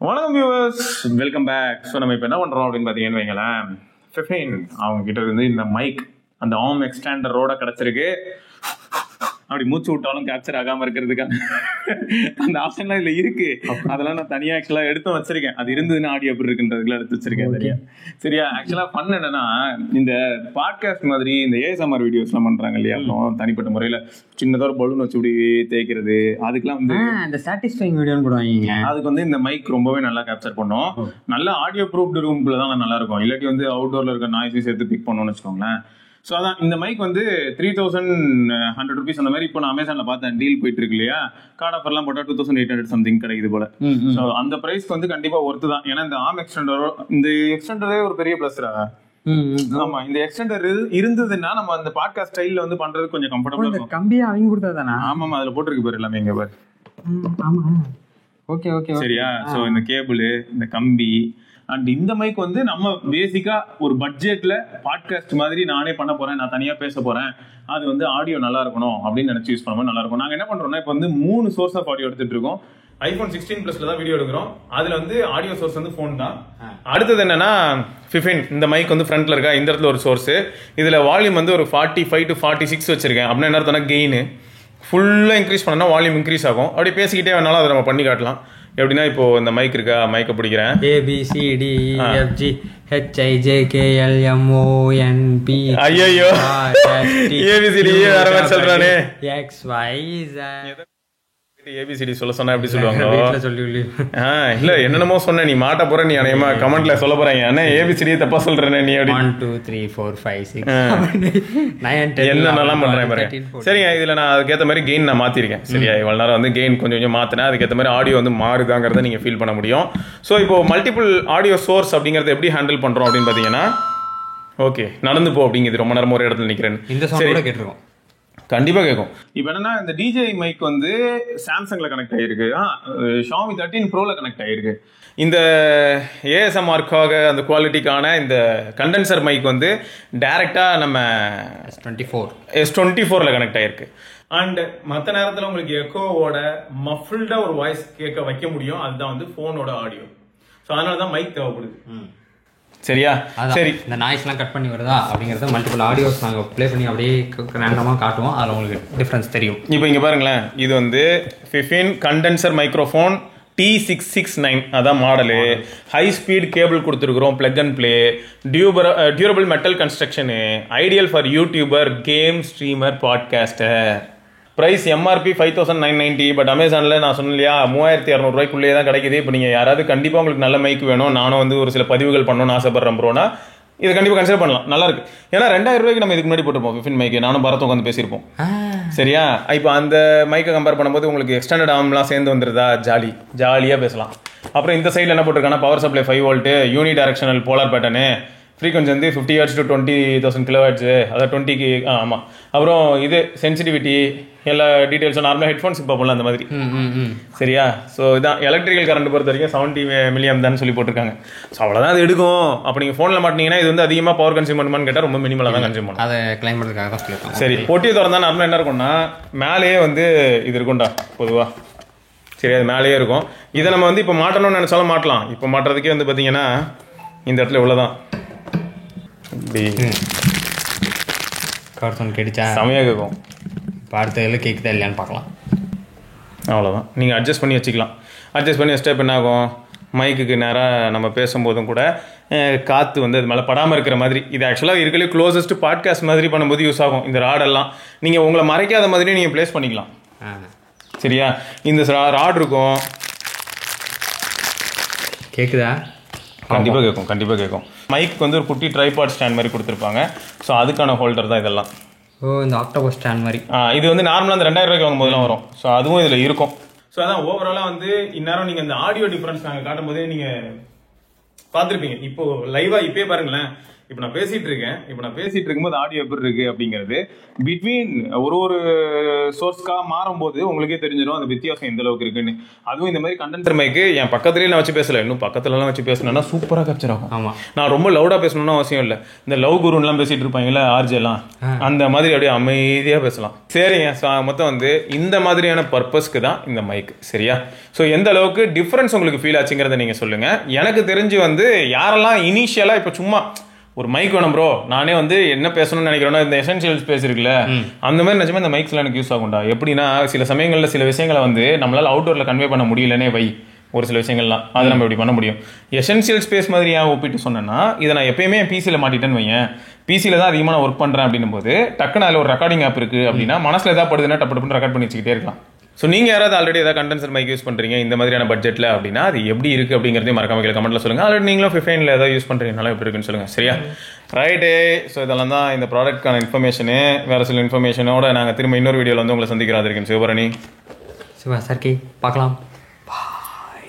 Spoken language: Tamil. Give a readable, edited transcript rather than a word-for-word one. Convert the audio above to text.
வணக்கம் வியூவர்ஸ், வெல்கம் பேக். ஸோ நம்ம இப்போ என்ன பண்ணுறோம் அப்படின்னு பார்த்தீங்கன்னு வைங்களேன், ஃபிஃபின் அவங்க கிட்ட இருந்து இந்த மைக் அந்த ஆர்ம் எக்ஸ்டெண்டரோட கிடச்சிருக்கு. அப்படி மூச்சு விட்டாலும் கேப்சர் ஆகாமல் இருக்கிறதுக்கான அந்த ஆப்ஷன்லாம் இதில் இருக்கு. அதெல்லாம் நான் தனியாக ஆக்சுவலாக எடுத்து வச்சிருக்கேன். அது இருந்ததுன்னு ஆடியோ எப்படி இருக்குன்றதுக்குலாம் எடுத்து வச்சிருக்கேன். சரியா ஆக்சுவலாக பண்ண என்னன்னா, இந்த பாட்காஸ்ட் மாதிரி இந்த ஏஎஸ்எம்ஆர் வீடியோஸ்லாம் பண்ணுறாங்க இல்லையா, அப்புறம் தனிப்பட்ட முறையில் சின்னதாக ஒரு பலூன் வச்சு இப்படி தேய்க்கிறது, அதுக்கெல்லாம் வந்து இந்த சாட்டிஸ்ஃபைங் வீடியோன்னு போடுவாங்க. அதுக்கு வந்து இந்த மைக் ரொம்பவே நல்லா கேப்சர் பண்ணும். நல்ல ஆடியோ ப்ரூஃப்டு ரூம்ல தான் நல்லா இருக்கும். இல்லாட்டி வந்து அவுட்டோர்ல இருக்க நாய்ஸையும் சேர்த்து பிக் பண்ணணும்னு வச்சுக்கோங்களேன். ஸோ அதான் இந்த மைக் வந்து 3100 rupees அந்த மாதிரி இப்போ நான் அமேசானில் பார்த்தேன், டீல் போயிட்டு இருக்கு இல்லையா, கார்டு ஆஃபர்லாம் போட்டால் 2800 சம்திங் கிடைக்குது போல. ஸோ அந்த ப்ரைஸ்க்கு வந்து கண்டிப்பாக ஒர்த்து தான். ஏன்னா இந்த ஆர்ம் எக்ஸ்டெண்டரே ஒரு பெரிய ப்ளஸ்ரா. ஆமா, இந்த எக்ஸ்டெண்டர் இருந்ததுன்னா நம்ம அந்த பாட்காஸ்ட் ஸ்டைல்ல வந்து பண்றது கொஞ்சம் கம்ஃபர்டபுளா இருக்கும். கம்பியா அவங்க கொடுத்தா தானே? ஆமாம், அதில் போட்டிருக்கு பாரு எல்லாமே இங்கே பாரு. ஆமா, ஓகே ஓகே சரியா. ஸோ இந்த கேபிள், இந்த கம்பி அண்ட் இந்த மைக் வந்து நம்ம பேசிக்கா ஒரு பட்ஜெட்ல பாட்காஸ்ட் மாதிரி நானே பண்ண போறேன், நான் தனியா பேச போறேன், அது வந்து ஆடியோ நல்லா இருக்கணும் அப்படின்னு நினைச்சு யூஸ் பண்ணும்போது நல்லா இருக்கும். நாங்க என்ன பண்றோம்னா, இப்போ வந்து 3 சோர்ஸ் ஆஃப் ஆடியோ எடுத்துட்டு இருக்கோம். ஐபோன் 16 Plusல தான் வீடியோ எடுக்கிறோம். அதுல வந்து ஆடியோ சோர்ஸ் வந்து ஃபோன் தான். அடுத்தது என்னன்னா, ஃபிஃபின் இந்த மைக் வந்து ஃப்ரண்ட்ல இருக்கா, இந்த இடத்துல ஒரு சோர்ஸ். இதுல வால்யூம் வந்து ஒரு 45 to 46 வச்சிருக்கேன். அப்படின்னா என்ன அர்த்தம்னா, கெயின் ஃபுல்லா இன்க்ரீஸ் பண்ணா வால்யூம் இன்க்ரீஸ் ஆகும். அப்படி பேசிக்கிட்டே வேணாலும் அதை நம்ம பண்ணி காட்டலாம். எப்படின்னா, இப்போ இந்த மைக் இருக்கா, மைக்கை பிடிக்கிறேன். ABCDEFG HIJKLMONP. ஐயோ, ABCD வேற மாதிரி சொல்றானே. XYZ ABCD சொல்ல சொன்னா எப்படி சொல்லுவாங்க? இல்ல என்னென்னமோ சொன்ன, நீ மாட்ட போற, நீ அனையமா கமெண்ட்ல சொல்ல போறாங்க. அண்ணா ABCD தப்பா சொல்றேன் நீ. 1 2 3 4 5 6 9 10 என்னென்னலாம் பண்றேன் பாருங்க. சரிங்க, இதுல நான் அதுக்கேற்ற மாதிரி கெயின் நான் மாத்திருக்கேன். சரியா, இவ்வளவு நேரம் வந்து கெயின் கொஞ்சம் கொஞ்சம் மாத்தினேன். அதுக்கேற்ற மாதிரி ஆடியோ வந்து மாறுதாங்கிறத நீங்க ஃபீல் பண்ண முடியும். ஸோ இப்போ மல்டிபிள் ஆடியோ சோர்ஸ் அப்படிங்கறத எப்படி ஹேண்டில் பண்றோம் அப்படின்னு பாத்தீங்கன்னா, ஓகே நடந்து போ அப்படிங்கிறது ரொம்ப நேரமா ஒரு இடத்துல நிக்கிறேன். இந்த சவுண்ட் கூட கேட்டிருக்கோம், கண்டிப்பா கேட்கும். இப்போ என்னன்னா, இந்த டிஜே மைக் வந்து சாம்சங்ல கனெக்ட் ஆயிருக்கு, ஷாமி 13 Proல கனெக்ட் ஆயிருக்கு. இந்த ஏஎஸ்எம்ஆர்க்காக அந்த குவாலிட்டிக்கான இந்த கண்டென்சர் மைக் வந்து டைரக்டா நம்ம S24ல கனெக்ட் ஆயிருக்கு. அண்ட் மற்ற நேரத்தில் உங்களுக்கு எக்கோவோட மஃபிள்டா ஒரு வாய்ஸ் கேட்க வைக்க முடியும். அதுதான் வந்து போனோட ஆடியோ. ஸோ அதனால தான் மைக் தேவைப்படுது. சரியா, சரி. இந்த நாய்ஸ்லாம் கட் பண்ணி வருதா அப்படிங்கறத மல்டிபிள் ஆடியோஸ் நாங்கள் ப்ளே பண்ணி அப்படியே ரேண்டமாக காட்டுவோம். அதில் உங்களுக்கு டிஃப்ரென்ஸ் தெரியும். இப்போ இங்கே பாருங்களேன், இது வந்து ஃபிஃபின் கண்டென்சர் மைக்ரோஃபோன் T669 அதான் மாடலு. ஹை ஸ்பீட் கேபிள் கொடுத்துருக்குறோம், plug and play, durable metal construction, ideal for YouTuber, game streamer, podcaster. Price MRP 5990. But அமேசானில் நான் சொன்னேன் இல்லையா, 3200 ரூபாய்க்குள்ளேயே தான் கிடைக்குது. இப்போ நீங்கள் யாராவது கண்டிப்பாக உங்களுக்கு நல்ல மைக் வேணும், நானும் வந்து ஒரு சில பதிவுகள் பண்ணணும்னு ஆசைப்படுறேன் ப்ரோனா, இதை கண்டிப்பாக கன்சிடர் பண்ணலாம். நல்லா இருக்கு. ஏன்னா 2000 ரூபாய்க்கு நம்ம இதுக்கு முன்னாடி போட்டுருப்போம் ஃபிஃபின் மைக்கு, நானும் பரத்தும் உட்காந்து பேசியிருப்போம். சரியா, இப்போ அந்த மைக்கை கம்பேர் பண்ணும்போது உங்களுக்கு எக்ஸ்டெண்டட் ஆர்ம்லாம் சேர்ந்து வந்துருதா, ஜாலியாக பேசலாம். அப்புறம் இந்த சைடில் என்ன போட்டிருக்காங்கன்னா, பவர் சப்ளை 5 வோல்ட்டு, யூனி டைரக்ஷனல் போலார் பேட்டர்னு, ஃப்ரீக்வன்சி வந்து 50 Hz to 20,000 kHz, அதாவது 20 ஆமாம். அப்புறம் இது சென்சிட்டிவிட்டி, எல்லா டீட்டெயில்ஸும் நார்மலாக ஹெட்ஃபோன்ஸுக்கு பார்ப்போம்ல அந்த மாதிரி. சரியா, ஸோ இதான் எலக்ட்ரிக்கல் கரண்ட் பொறுத்த வரைக்கும் 70 மில்லியம் தான் சொல்லி போட்டிருக்காங்க. ஸோ அவ்வளோதான் அது எடுக்கும். அப்போ நீங்கள் ஃபோனில் மாட்டினீங்கன்னா இது வந்து அதிகமாக பவர் கன்சியூம் பண்ணுமான்னு கேட்டால் ரொம்ப மினிமலாக தான் கன்சியூம் பண்ணும். அதை கிளைம் பண்ணுறதுக்காக தான் சொல்லியிருக்கோம். சரி, பொட்டியை திறந்தா நார்மலாக என்ன இருக்கும்னா, மேலேயே வந்து இது இருக்கும்டா பொதுவாக. சரி, அது மேலேயே இருக்கும். இதை நம்ம வந்து இப்போ மாட்டணும்னு நினச்சாலும் மாட்டலாம். இப்போ மாட்டுறதுக்கே வந்து பார்த்தீங்கன்னா இந்த இடத்துல இவ்வளோதான், கார்சன் கேட்டுச்சா செமையாக கேட்கும். இப்போ அடுத்த இதில் கேட்குதா இல்லையான்னு பார்க்கலாம். அவ்வளோதான், நீங்கள் அட்ஜஸ்ட் பண்ணி வச்சுக்கலாம். அட்ஜஸ்ட் பண்ணி வச்சுட்டு இப்போ என்ன ஆகும், மைக்குக்கு நேராக நம்ம பேசும்போதும் கூட காற்று வந்து அது மேலே படாமல் இருக்கிற மாதிரி. இது ஆக்சுவலாக இருக்கலே க்ளோசஸ்ட் பாட்காஸ்ட் மாதிரி பண்ணும்போது யூஸ் ஆகும். இந்த ராடெல்லாம் நீங்கள் உங்களை மறைக்காத மாதிரி நீங்கள் ப்ளேஸ் பண்ணிக்கலாம். சரியா, இந்த ராட் இருக்கும். கேட்குதா? கண்டிப்பாக கேட்கும், கண்டிப்பாக கேட்கும். மைக் வந்து ஒரு குட்டி ட்ரைபாட் ஸ்டாண்ட் மாதிரி கொடுத்துருப்பாங்க. ஸோ அதுக்கான ஹோல்டர் தான் இதெல்லாம். ஓ, இந்த ஆக்டோபஸ் ஸ்டாண்ட் மாதிரி. இது வந்து நார்மலாக அந்த 2000 ரூபாய்க்கு வாங்கும்போதுலாம் வரும். ஸோ அதுவும் இதில் இருக்கும். ஸோ அதான் ஓவராலாக வந்து இந்நேரம் நீங்கள் இந்த ஆடியோ டிஃப்ரென்ஸ் நாங்கள் காட்டும் போதே நீங்கள் பார்த்துருப்பீங்க. இப்போ லைவாக இப்போயே பாருங்களேன், இப்போ நான் பேசிட்டு இருக்கும்போது ஆடியோ எப்படி இருக்கு அப்படிங்கிறது பிட்வீன் ஒரு சோர்ஸ்க்கா மாறும்போது உங்களுக்கே தெரிஞ்சிடும் அந்த வித்தியாசம் எந்த அளவுக்கு இருக்குன்னு. அதுவும் இந்த மாதிரி கண்டென்சர் மைக்கு என் பக்கத்துலேயே நான் வச்சு பேசல, இன்னும் பக்கத்துலலாம் வச்சு பேசணும்னா சூப்பராக கேப்சர் ஆகும். ஆமாம், நான் ரொம்ப லவுடாக பேசணும்னு அவசியம் இல்லை. இந்த லவ் குருன்லாம் பேசிட்டு இருப்பாங்களா ஆர்ஜெல்லாம், அந்த மாதிரி அப்படியே அமைதியாக பேசலாம். சரிங்க, மொத்தம் வந்து இந்த மாதிரியான பர்பஸ்க்கு தான் இந்த மைக். சரியா? ஸோ எந்த அளவுக்கு டிஃப்ரென்ஸ் உங்களுக்கு ஃபீல் ஆச்சுங்கிறத நீங்கள் சொல்லுங்கள். எனக்கு தெரிஞ்சு வந்து யாரெல்லாம் இனிஷியலாக இப்போ சும்மா ஒரு மைக் வேணும் ப்ரோ, நானே வந்து என்ன பேசணும்னு நினைக்கிறேன்னா இந்த எசென்ஷியல் ஸ்பேஸ் இருக்குல்ல, அந்த மாதிரி நிஜமா இந்த மைக்ஸ்லாம் எனக்கு யூஸ் ஆகும்டா. எப்படின்னா சில சமயங்களில் சில விஷயங்களை வந்து நம்மளால அவுட்டோரில் கன்வே பண்ண முடியலனே ஒரு சில விஷயங்கள்லாம் அதை நம்ம இப்படி பண்ண முடியும். எசென்ஷியல் ஸ்பேஸ் மாதிரி ஏன் ஒப்பிட்டு சொன்னேன்னா, இதை நான் எப்பயுமே என் பிசியில் மாட்டிட்டேன்னு வையேன், பிசியில் தான் அதிகமாக நான் ஒர்க் பண்ணுறேன் அப்படின்னும் போது டக்குன்னு அதில் ஒரு ரெக்கார்டிங் ஆப் இருக்குது அப்படின்னா மனசில் ஏதாவது படுதுன்னா டப்பு டப்புன்னு ரெக்கார்ட் பண்ணி வச்சுக்கிட்டே இருக்கலாம். ஸோ நீங்கள் யாராவது ஆல்ரெடி ஏதாவது கண்டென்சர் மைக் யூஸ் பண்ணுறீங்க இந்த மாதிரியான பட்ஜெட்டில் அப்படின்னா அது எப்படி இருக்குது அப்படிங்கிறதையும் மறக்காம கமெண்ட்டில் சொல்லுங்கள். ஆல்ரெடி நீங்களும் ஃபிஃபைனில் ஏதாவது யூஸ் பண்ணுறீங்கனாலும் எப்படி இருக்குன்னு சொல்லுங்கள். சரியா? ரைட்டு. ஸோ இதெல்லாம் தான் இந்த ப்ராடக்ட்கான இன்ஃபர்மேஷனு. வேறு சில இன்ஃபர்மேஷனோட நாங்கள் திரும்ப இன்னொரு வீடியோவில் வந்து உங்களை சந்திக்கிறோம். அது இருக்கேன் சிவபரணி. சிவா சார்கே பார்க்கலாம். பாய்.